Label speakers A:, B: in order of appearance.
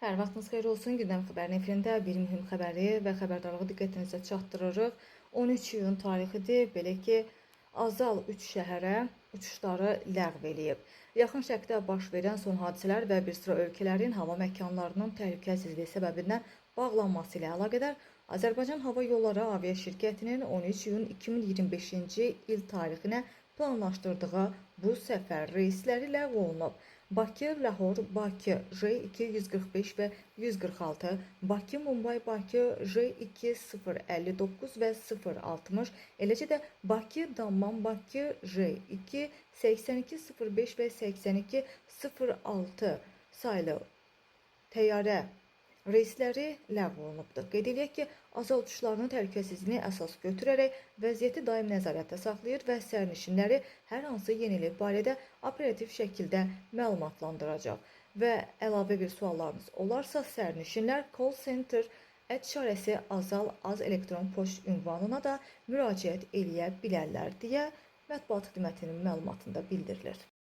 A: Hər vaxtınız xeyir olsun. Gündəm xəbərin efirində bir mühüm xəbəri və xəbərdarlığı diqqətinizə çatdırırıq. 13 iyun tarixidir. Belə ki, Azal 3 şəhərə uçuşları ləğv eləyib. Yaxın Şərqdə baş verən son hadisələr və bir sıra ölkələrin hava məkanlarının təhlükəsizliyi səbəbindən bağlanması ilə əlaqədar Azərbaycan Hava Yolları Aviaşirkətinin 13 iyun 2025-ci il tarixinə planlaşdırdığı bu səfər reysləri ləğv olunub. Bakı, Lahor, Bakı, J245 və 146, Bakı, Mumbay, Bakı, J2059 və 060, eləcə də Bakı, Dammam, Bakı, J2, 8205 və 8206 sayılı təyyarə reysləri ləğv olunubdur. Qeyd edək ki, Azal uçuşlarının təhlükəsizliyini əsas götürərək vəziyyəti daim nəzarətdə saxlayır və sərnişinləri hər hansı yenilik barədə operativ şəkildə məlumatlandıracaq. Və əlavə bir suallarınız olarsa, sərnişinlər call center @Azal az elektron poçt ünvanına da müraciət eləyə bilərlər deyə mətbuat xidmətinin məlumatında bildirilir.